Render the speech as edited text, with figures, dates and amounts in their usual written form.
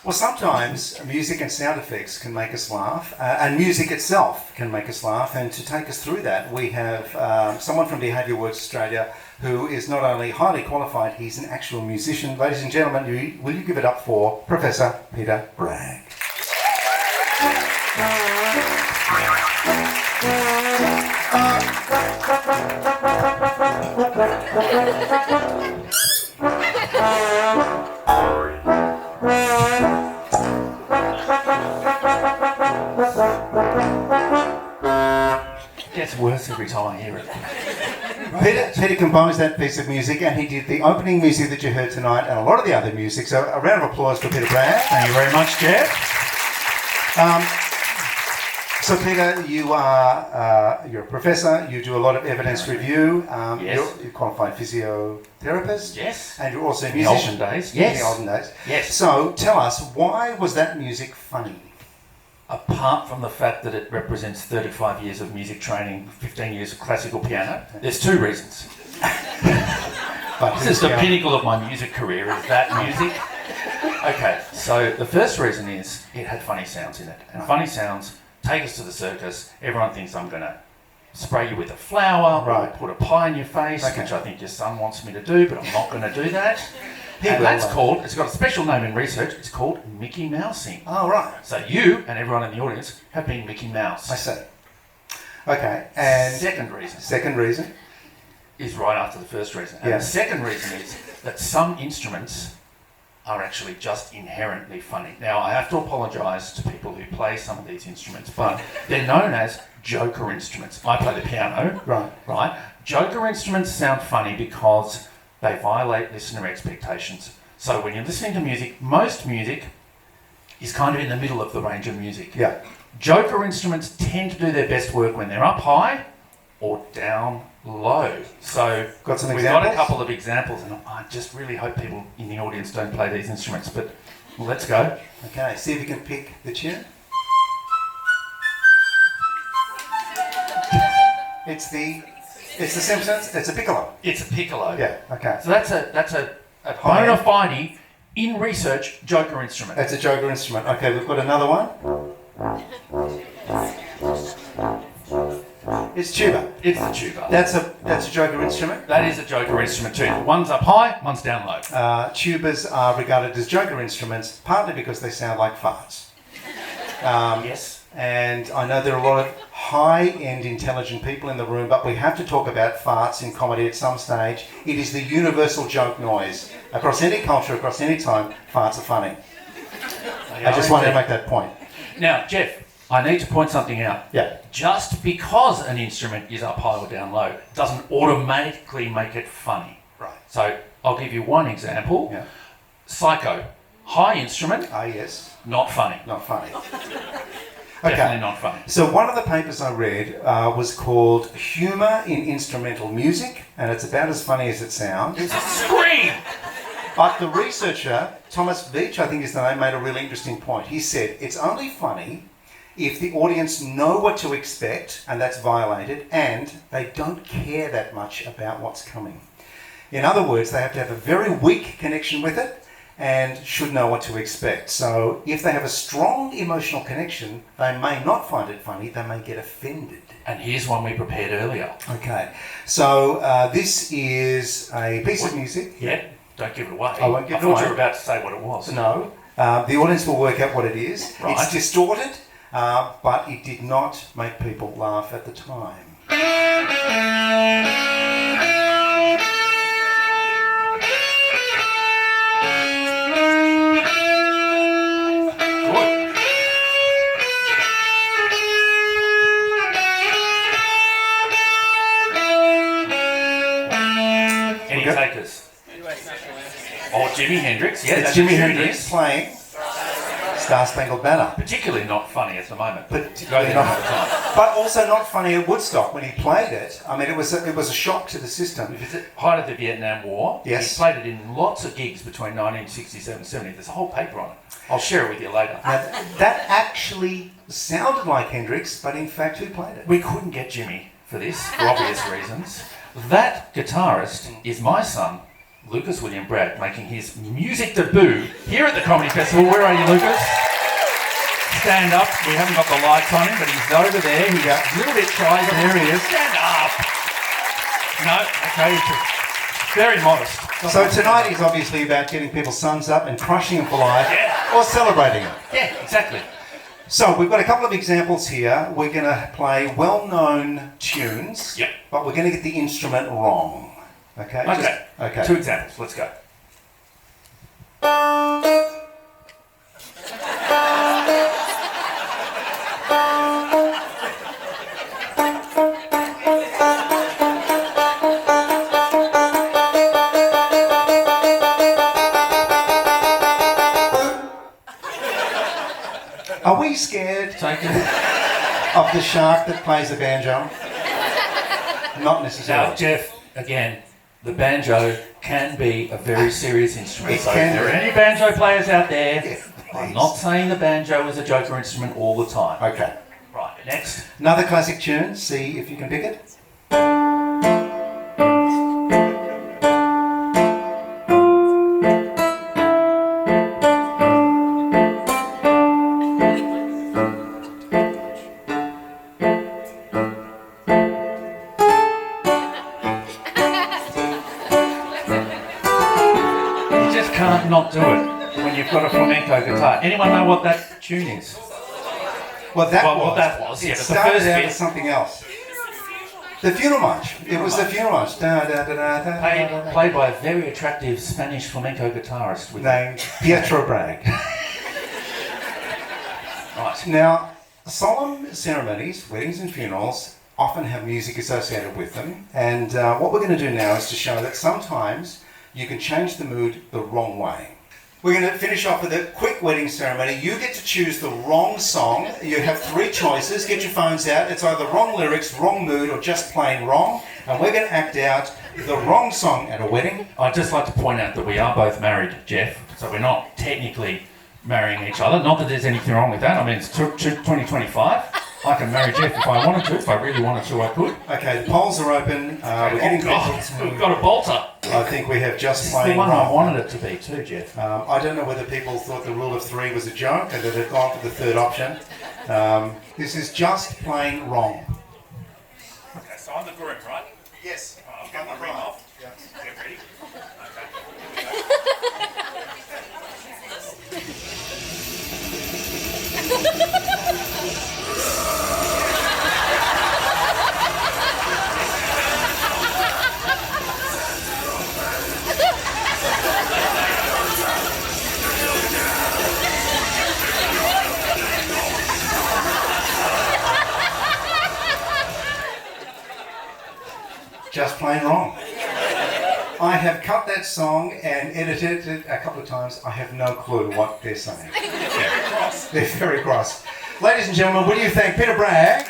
Well, sometimes music and sound effects can make us laugh, and music itself can make us laugh. And to take us through that, we have someone from Behaviour Works Australia who is not only highly qualified, he's an actual musician. Ladies and gentlemen, will you give it up for Professor Peter Bragg? Gets worse every time I hear it. Peter composed that piece of music, and he did the opening music that you heard tonight and a lot of the other music. So a round of applause for Peter Bragg. Thank you very much, Jeff. So Peter, you're a professor, you do a lot of evidence review, Yes. you're a qualified physiotherapist, Yes. and you're also a In the musician. olden days. In Yes. the olden days. Yes. So tell us, why was that music funny? Apart from the fact that it represents 35 years of music training, 15 years of classical piano, there's two reasons. But This is the pinnacle of my music career, is that music. Okay, so the first reason is it had funny sounds in it. And funny sounds take us to the circus. Everyone thinks I'm going to spray you with a flower, Right. or put a pie in your face, Okay. which I think your son wants me to do, but I'm not going to do that. He And will, that's though. called, it's got a special name in research, it's called Mickey Mousing. Oh, right. So you and everyone in the audience have been Mickey Mouse. I see. Okay, and Second reason reason? is right after the first reason. And Yeah. the second reason is that some instruments are actually just inherently funny. Now, I have to apologise to people who play some of these instruments, but they're known as joker instruments. I play the piano, Right. Joker instruments sound funny because they violate listener expectations. So when you're listening to music, most music is kind of in the middle of the range of music. Yeah. Joker instruments tend to do their best work when they're up high or down low. So Got some we've examples? got a couple of examples, and I just really hope people in the audience don't play these instruments, but let's go. Okay, see if you can pick the tune. It's the Simpsons. It's a piccolo. It's a piccolo. Yeah. Okay. So that's a bona fide, in research, Joker instrument. That's a joker instrument. Okay, we've got another one. It's tuba. It's the tuba. That's a joker instrument. That is a Joker instrument too. One's up high, one's down low. Tubas are regarded as joker instruments, partly because they sound like farts. Yes. And I know there are a lot of high-end intelligent people in the room, but we have to talk about farts in comedy at some stage. It is the universal joke noise. Across any culture, across any time, farts are funny. I just wanted to make that point. Now, Jeff, I need to point something out. Yeah. Just because an instrument is up high or down low doesn't automatically make it funny. Right. So I'll give you one example. Yeah. Psycho. High instrument, Ah, yes. not funny. Not funny. Definitely not funny. So one of the papers I read was called Humour in Instrumental Music, and it's about as funny as it sounds. It's a scream! But the researcher, Thomas Veitch, I think is the name, made a really interesting point. He said, it's only funny if the audience know what to expect, and that's violated, and they don't care that much about what's coming. In other words, they have to have a very weak connection with it, and should know what to expect. So if they have a strong emotional connection, they may not find it funny, they may get offended. And here's one we prepared earlier. Okay, so this is a piece of music. Yeah, don't give it away. I won't give it thought away. you were about to say what it was. No, the audience will work out what it is. Right. It's distorted, but it did not make people laugh at the time. Any takers? Oh, Jimi Hendrix. Yeah, It's that's Jimi what it Hendrix is. playing Star Spangled Banner. Particularly not funny at the moment. But go Particularly there not- another time. But also not funny at Woodstock when he played it. I mean, it was a shock to the system. If it's at the height of the Vietnam War, Yes. he played it in lots of gigs between 1967 and 70. There's a whole paper on it. I'll share it with you later. Now, that actually sounded like Hendrix, but in fact, who played it? We couldn't get Jimmy for this, for obvious reasons. That guitarist is my son, Lucas William Bragg making his music debut here at the Comedy Festival. Where are you, Lucas? Stand up. We haven't got the lights on him, but he's over there. He's a little bit shy. There he is. Stand up. No, okay. Very modest. So tonight is obviously about getting people's suns up and crushing them for life, or celebrating them. Yeah, exactly. So we've got a couple of examples here. We're going to play well-known tunes, but we're going to get the instrument wrong. Okay? Okay. 2 examples. Let's go. Are we scared of the shark that plays the banjo? Not necessarily. Now, Jeff, again, the banjo can be a very serious instrument. So if there are any banjo players out there, I'm not saying the banjo is a joker instrument all the time. Okay. Right, next. Another classic tune. See if you can pick it. Can't not do it when you've got a flamenco guitar. Anyone know what that tune is? What that was. Yeah, it but the started first out bit, as something else. The funeral march. It was the funeral march. played by a very attractive Spanish flamenco guitarist named Pietro Bragg. Right. Now, solemn ceremonies, weddings and funerals, often have music associated with them. And what we're going to do now is to show that sometimes you can change the mood the wrong way. We're going to finish off with a quick wedding ceremony. You get to choose the wrong song. You have 3 choices. Get your phones out. It's either wrong lyrics, wrong mood, or just plain wrong. And we're going to act out the wrong song at a wedding. I'd just like to point out that we are both married, Jeff, so we're not technically marrying each other. Not that there's anything wrong with that. I mean, it's 2025. I can marry Jeff if I wanted to. If I really wanted to, I could. Okay, the polls are open. We're getting we've got a bolter. I think we have just It's plain the one wrong. I wanted it to be too, Jeff. I don't know whether people thought the rule of 3 was a joke and that they've gone for the 3rd option. This is just plain wrong. Okay, so I'm the groom, right? Yes. I've got my ring off. Yeah. Get ready. Just plain wrong. I have cut that song and edited it a couple of times. I have no clue what they're saying. They're very cross. Ladies and gentlemen, will you thank Peter Bragg?